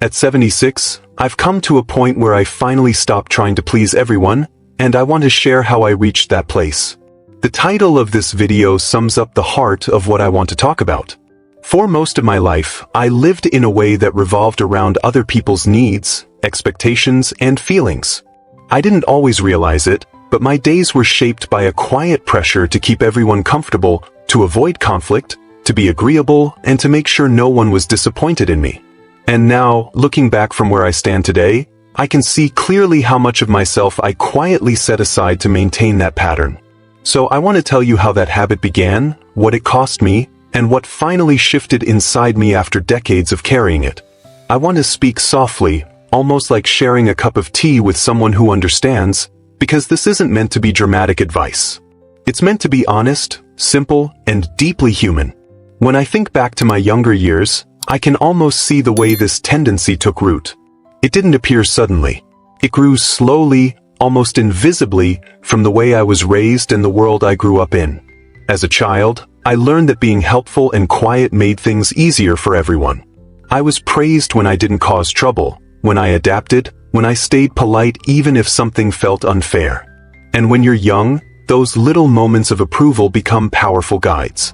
At 76, I've come to a point where I finally stopped trying to please everyone, and I want to share how I reached that place. The title of this video sums up the heart of what I want to talk about. For most of my life, I lived in a way that revolved around other people's needs, expectations, and feelings. I didn't always realize it, but my days were shaped by a quiet pressure to keep everyone comfortable, to avoid conflict, to be agreeable, and to make sure no one was disappointed in me. And now, looking back from where I stand today, I can see clearly how much of myself I quietly set aside to maintain that pattern. So I want to tell you how that habit began, what it cost me, and what finally shifted inside me after decades of carrying it. I want to speak softly, almost like sharing a cup of tea with someone who understands, because this isn't meant to be dramatic advice. It's meant to be honest, simple, and deeply human. When I think back to my younger years, I can almost see the way this tendency took root. It didn't appear suddenly. It grew slowly, almost invisibly, from the way I was raised and the world I grew up in. As a child, I learned that being helpful and quiet made things easier for everyone. I was praised when I didn't cause trouble, when I adapted, when I stayed polite even if something felt unfair. And when you're young, those little moments of approval become powerful guides.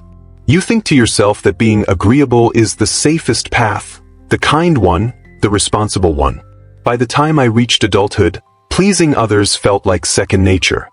You think to yourself that being agreeable is the safest path, the kind one, the responsible one. By the time I reached adulthood, pleasing others felt like second nature.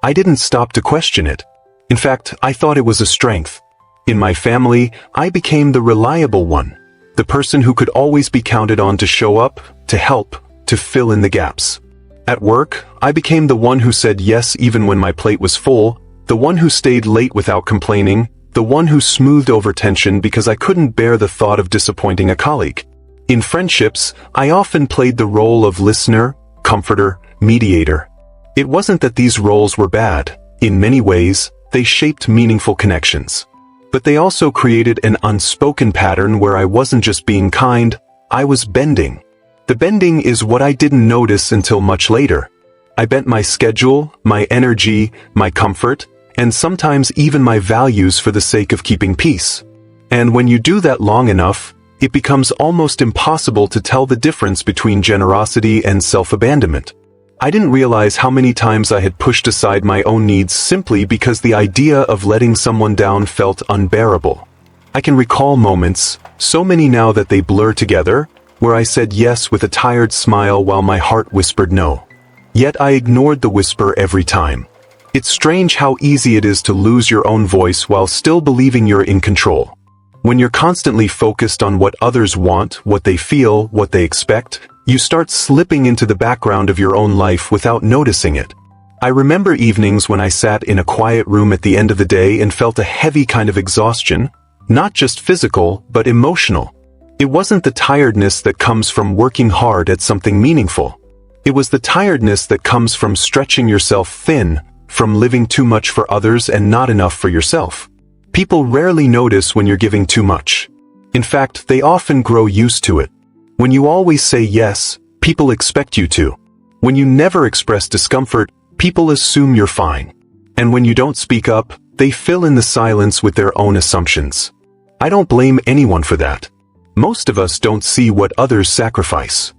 I didn't stop to question it. In fact, I thought it was a strength. In my family, I became the reliable one, the person who could always be counted on to show up, to help, to fill in the gaps. At work, I became the one who said yes even when my plate was full, the one who stayed late without complaining, the one who smoothed over tension because I couldn't bear the thought of disappointing a colleague. In friendships, I often played the role of listener, comforter, mediator. It wasn't that these roles were bad. In many ways, they shaped meaningful connections. But they also created an unspoken pattern where I wasn't just being kind, I was bending. The bending is what I didn't notice until much later. I bent my schedule, my energy, my comfort, and sometimes even my values for the sake of keeping peace. And when you do that long enough, it becomes almost impossible to tell the difference between generosity and self-abandonment. I didn't realize how many times I had pushed aside my own needs simply because the idea of letting someone down felt unbearable. I can recall moments, so many now that they blur together, where I said yes with a tired smile while my heart whispered no. Yet I ignored the whisper every time. It's strange how easy it is to lose your own voice while still believing you're in control. When you're constantly focused on what others want, what they feel, what they expect, you start slipping into the background of your own life without noticing it. I remember evenings when I sat in a quiet room at the end of the day and felt a heavy kind of exhaustion, not just physical, but emotional. It wasn't the tiredness that comes from working hard at something meaningful. It was the tiredness that comes from stretching yourself thin, from living too much for others and not enough for yourself. People rarely notice when you're giving too much. In fact, they often grow used to it. When you always say yes, people expect you to. When you never express discomfort, people assume you're fine. And when you don't speak up, they fill in the silence with their own assumptions. I don't blame anyone for that. Most of us don't see what others sacrifice.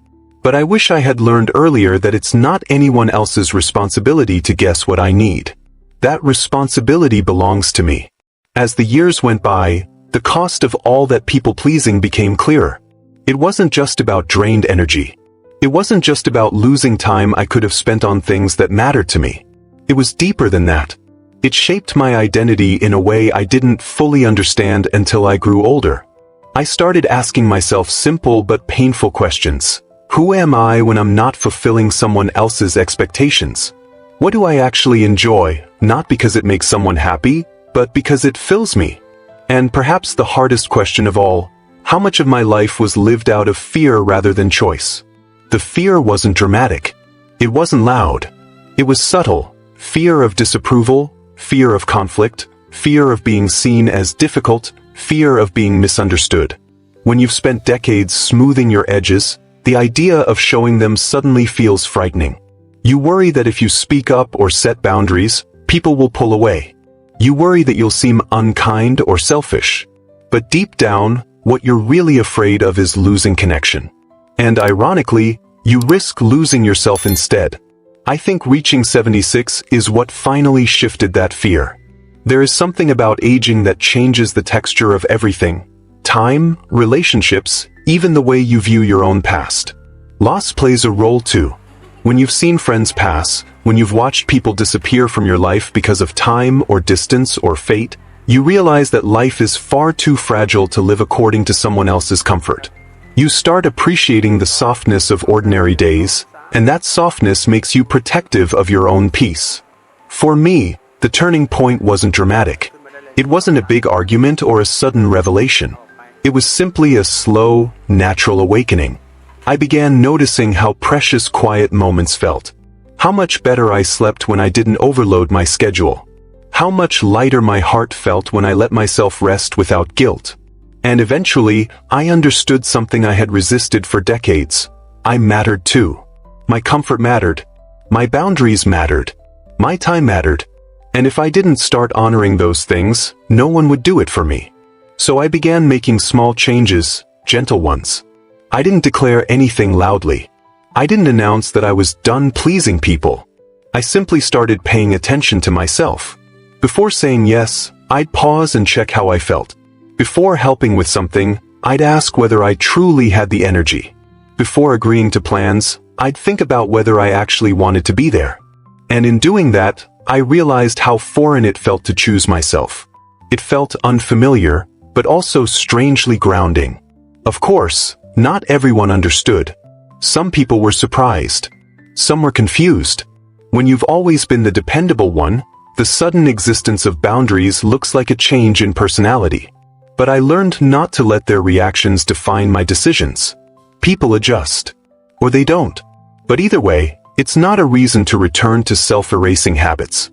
But I wish I had learned earlier that it's not anyone else's responsibility to guess what I need. That responsibility belongs to me. As the years went by, the cost of all that people-pleasing became clearer. It wasn't just about drained energy. It wasn't just about losing time I could have spent on things that mattered to me. It was deeper than that. It shaped my identity in a way I didn't fully understand until I grew older. I started asking myself simple but painful questions. Who am I when I'm not fulfilling someone else's expectations? What do I actually enjoy, not because it makes someone happy, but because it fills me? And perhaps the hardest question of all, how much of my life was lived out of fear rather than choice? The fear wasn't dramatic. It wasn't loud. It was subtle. Fear of disapproval, fear of conflict, fear of being seen as difficult, fear of being misunderstood. When you've spent decades smoothing your edges, the idea of showing them suddenly feels frightening. You worry that if you speak up or set boundaries, people will pull away. You worry that you'll seem unkind or selfish. But deep down, what you're really afraid of is losing connection. And ironically, you risk losing yourself instead. I think reaching 76 is what finally shifted that fear. There is something about aging that changes the texture of everything. Time, relationships, even the way you view your own past. Loss plays a role too. When you've seen friends pass, when you've watched people disappear from your life because of time or distance or fate, you realize that life is far too fragile to live according to someone else's comfort. You start appreciating the softness of ordinary days, and that softness makes you protective of your own peace. For me, the turning point wasn't dramatic. It wasn't a big argument or a sudden revelation. It was simply a slow, natural awakening. I began noticing how precious quiet moments felt. How much better I slept when I didn't overload my schedule. How much lighter my heart felt when I let myself rest without guilt. And eventually, I understood something I had resisted for decades. I mattered too. My comfort mattered. My boundaries mattered. My time mattered. And if I didn't start honoring those things, no one would do it for me. So I began making small changes, gentle ones. I didn't declare anything loudly. I didn't announce that I was done pleasing people. I simply started paying attention to myself. Before saying yes, I'd pause and check how I felt. Before helping with something, I'd ask whether I truly had the energy. Before agreeing to plans, I'd think about whether I actually wanted to be there. And in doing that, I realized how foreign it felt to choose myself. It felt unfamiliar, but also strangely grounding. Of course, not everyone understood. Some people were surprised. Some were confused. When you've always been the dependable one, the sudden existence of boundaries looks like a change in personality. But I learned not to let their reactions define my decisions. People adjust. Or they don't. But either way, it's not a reason to return to self-erasing habits.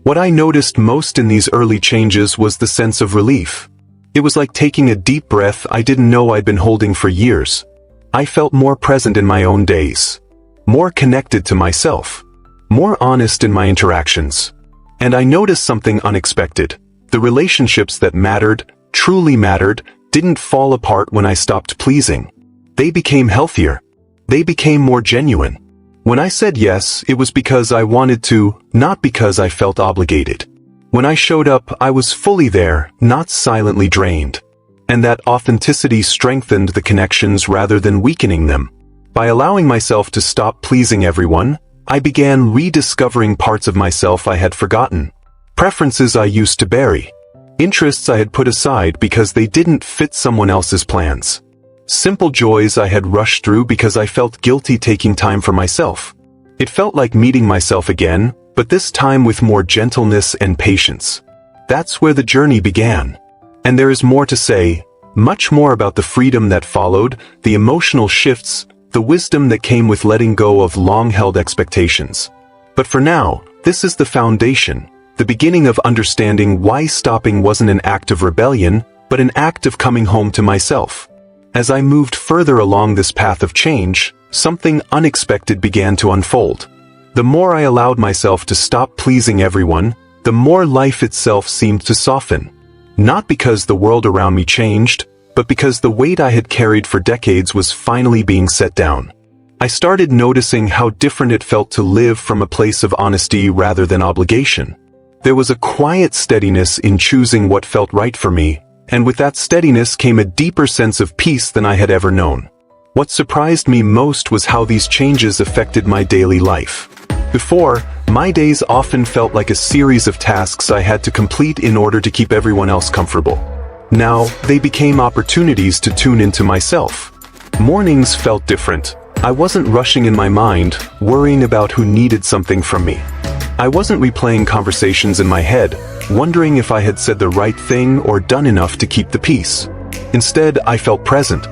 What I noticed most in these early changes was the sense of relief. It was like taking a deep breath I didn't know I'd been holding for years. I felt more present in my own days. More connected to myself. More honest in my interactions. And I noticed something unexpected. The relationships that mattered, truly mattered, didn't fall apart when I stopped pleasing. They became healthier. They became more genuine. When I said yes, it was because I wanted to, not because I felt obligated. When I showed up, I was fully there, not silently drained. And that authenticity strengthened the connections rather than weakening them. By allowing myself to stop pleasing everyone, I began rediscovering parts of myself I had forgotten. Preferences I used to bury. Interests I had put aside because they didn't fit someone else's plans. Simple joys I had rushed through because I felt guilty taking time for myself. It felt like meeting myself again, but this time with more gentleness and patience. That's where the journey began. And there is more to say, much more about the freedom that followed, the emotional shifts, the wisdom that came with letting go of long-held expectations. But for now, this is the foundation, the beginning of understanding why stopping wasn't an act of rebellion, but an act of coming home to myself. As I moved further along this path of change, something unexpected began to unfold. The more I allowed myself to stop pleasing everyone, the more life itself seemed to soften. Not because the world around me changed, but because the weight I had carried for decades was finally being set down. I started noticing how different it felt to live from a place of honesty rather than obligation. There was a quiet steadiness in choosing what felt right for me, and with that steadiness came a deeper sense of peace than I had ever known. What surprised me most was how these changes affected my daily life. Before, my days often felt like a series of tasks I had to complete in order to keep everyone else comfortable. Now, they became opportunities to tune into myself. Mornings felt different. I wasn't rushing in my mind, worrying about who needed something from me. I wasn't replaying conversations in my head, wondering if I had said the right thing or done enough to keep the peace. Instead, I felt present.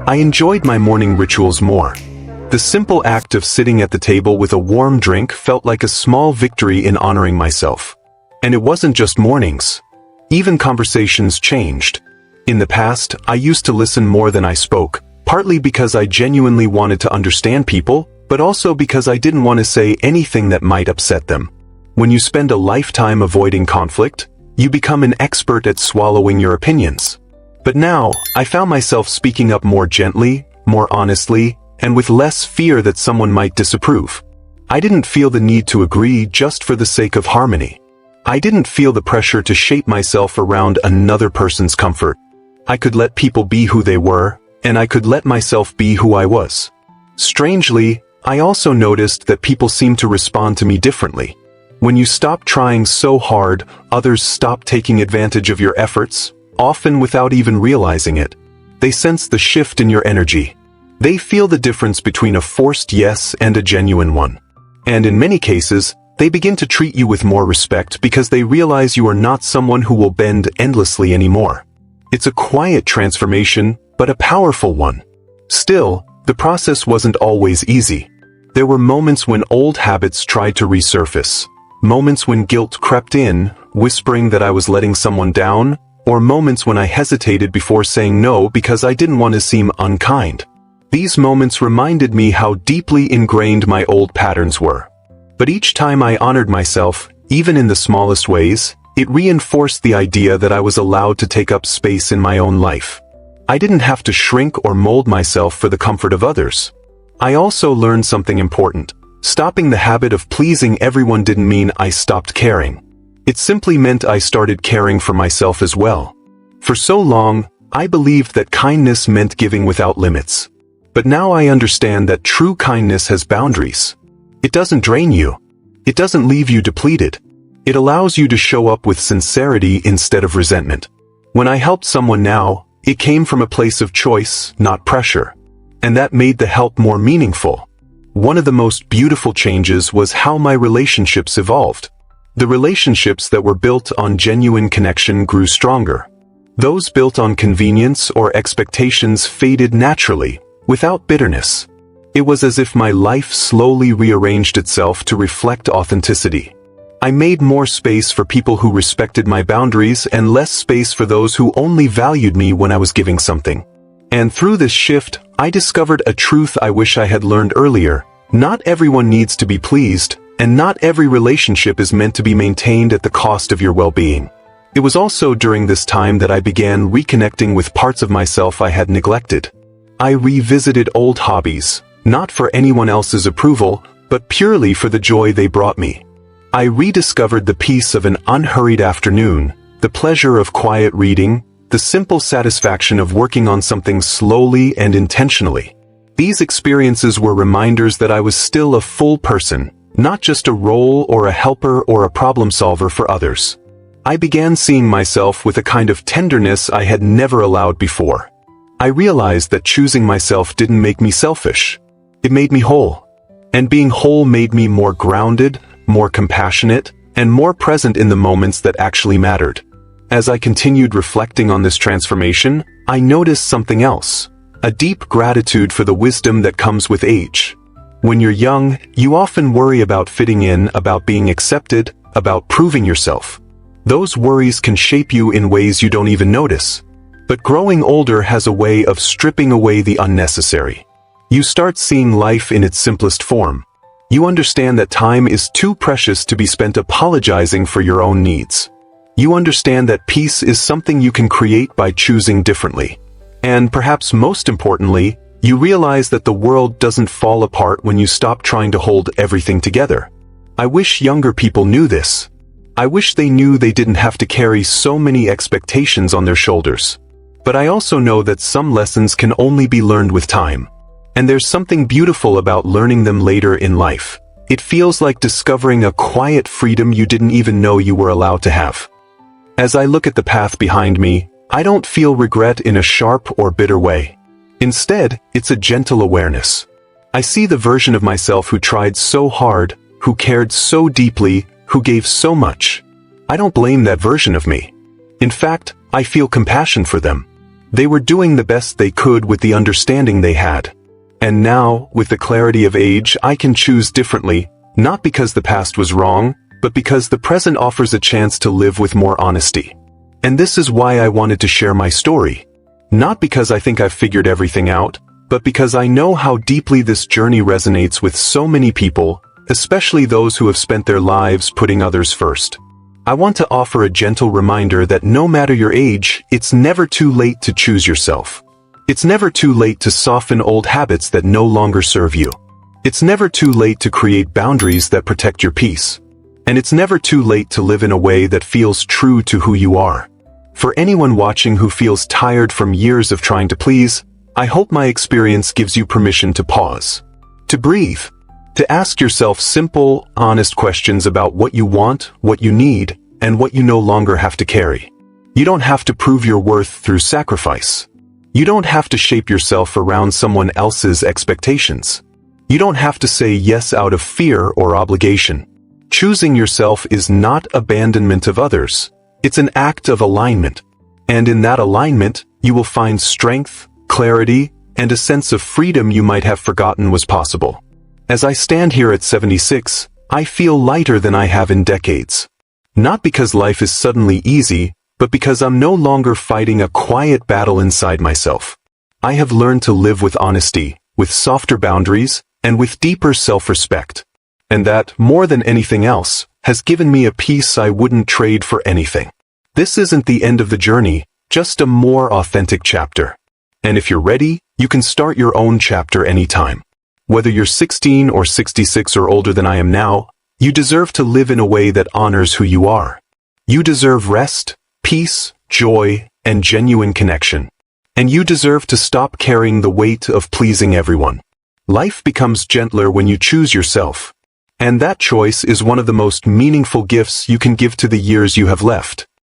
I enjoyed my morning rituals more. The simple act of sitting at the table with a warm drink felt like a small victory in honoring myself. And it wasn't just mornings. Even conversations changed. In the past, I used to listen more than I spoke, partly because I genuinely wanted to understand people, but also because I didn't want to say anything that might upset them. When you spend a lifetime avoiding conflict, you become an expert at swallowing your opinions. But now, I found myself speaking up more gently, more honestly, and with less fear that someone might disapprove. I didn't feel the need to agree just for the sake of harmony. I didn't feel the pressure to shape myself around another person's comfort. I could let people be who they were, and I could let myself be who I was. Strangely, I also noticed that people seemed to respond to me differently. When you stop trying so hard, others stop taking advantage of your efforts, often without even realizing it. They sense the shift in your energy. They feel the difference between a forced yes and a genuine one. And in many cases, they begin to treat you with more respect because they realize you are not someone who will bend endlessly anymore. It's a quiet transformation, but a powerful one. Still, the process wasn't always easy. There were moments when old habits tried to resurface. Moments when guilt crept in, whispering that I was letting someone down, or moments when I hesitated before saying no because I didn't want to seem unkind. These moments reminded me how deeply ingrained my old patterns were. But each time I honored myself, even in the smallest ways, it reinforced the idea that I was allowed to take up space in my own life. I didn't have to shrink or mold myself for the comfort of others. I also learned something important. Stopping the habit of pleasing everyone didn't mean I stopped caring. It simply meant I started caring for myself as well. For so long, I believed that kindness meant giving without limits. But now I understand that true kindness has boundaries. It doesn't drain you. It doesn't leave you depleted. It allows you to show up with sincerity instead of resentment. When I helped someone now, it came from a place of choice, not pressure. And that made the help more meaningful. One of the most beautiful changes was how my relationships evolved. The relationships that were built on genuine connection grew stronger. Those built on convenience or expectations faded naturally, without bitterness. It was as if my life slowly rearranged itself to reflect authenticity. I made more space for people who respected my boundaries and less space for those who only valued me when I was giving something. And through this shift, I discovered a truth I wish I had learned earlier. Not everyone needs to be pleased, and not every relationship is meant to be maintained at the cost of your well-being. It was also during this time that I began reconnecting with parts of myself I had neglected. I revisited old hobbies, not for anyone else's approval, but purely for the joy they brought me. I rediscovered the peace of an unhurried afternoon, the pleasure of quiet reading, the simple satisfaction of working on something slowly and intentionally. These experiences were reminders that I was still a full person, not just a role or a helper or a problem solver for others. I began seeing myself with a kind of tenderness I had never allowed before. I realized that choosing myself didn't make me selfish. It made me whole. And being whole made me more grounded, more compassionate, and more present in the moments that actually mattered. As I continued reflecting on this transformation, I noticed something else. A deep gratitude for the wisdom that comes with age. When you're young, you often worry about fitting in, about being accepted, about proving yourself. Those worries can shape you in ways you don't even notice. But growing older has a way of stripping away the unnecessary. You start seeing life in its simplest form. You understand that time is too precious to be spent apologizing for your own needs. You understand that peace is something you can create by choosing differently. And perhaps most importantly, you realize that the world doesn't fall apart when you stop trying to hold everything together. I wish younger people knew this. I wish they knew they didn't have to carry so many expectations on their shoulders. But I also know that some lessons can only be learned with time. And there's something beautiful about learning them later in life. It feels like discovering a quiet freedom you didn't even know you were allowed to have. As I look at the path behind me, I don't feel regret in a sharp or bitter way. Instead, it's a gentle awareness. I see the version of myself who tried so hard, who cared so deeply, who gave so much. I don't blame that version of me. In fact, I feel compassion for them. They were doing the best they could with the understanding they had. And now, with the clarity of age, I can choose differently, not because the past was wrong, but because the present offers a chance to live with more honesty. And this is why I wanted to share my story. Not because I think I've figured everything out, but because I know how deeply this journey resonates with so many people, especially those who have spent their lives putting others first. I want to offer a gentle reminder that no matter your age, it's never too late to choose yourself. It's never too late to soften old habits that no longer serve you. It's never too late to create boundaries that protect your peace. And it's never too late to live in a way that feels true to who you are. For anyone watching who feels tired from years of trying to please, I hope my experience gives you permission to pause, to breathe, to ask yourself simple, honest questions about what you want, what you need, and what you no longer have to carry. You don't have to prove your worth through sacrifice. You don't have to shape yourself around someone else's expectations. You don't have to say yes out of fear or obligation. Choosing yourself is not abandonment of others. It's an act of alignment. And in that alignment, you will find strength, clarity, and a sense of freedom you might have forgotten was possible. As I stand here at 76, I feel lighter than I have in decades. Not because life is suddenly easy, but because I'm no longer fighting a quiet battle inside myself. I have learned to live with honesty, with softer boundaries, and with deeper self-respect. And that, more than anything else, has given me a peace I wouldn't trade for anything. This isn't the end of the journey, just a more authentic chapter. And if you're ready, you can start your own chapter anytime. Whether you're 16 or 66 or older than I am now, you deserve to live in a way that honors who you are. You deserve rest, peace, joy, and genuine connection. And you deserve to stop carrying the weight of pleasing everyone. Life becomes gentler when you choose yourself. And that choice is one of the most meaningful gifts you can give to the years you have left.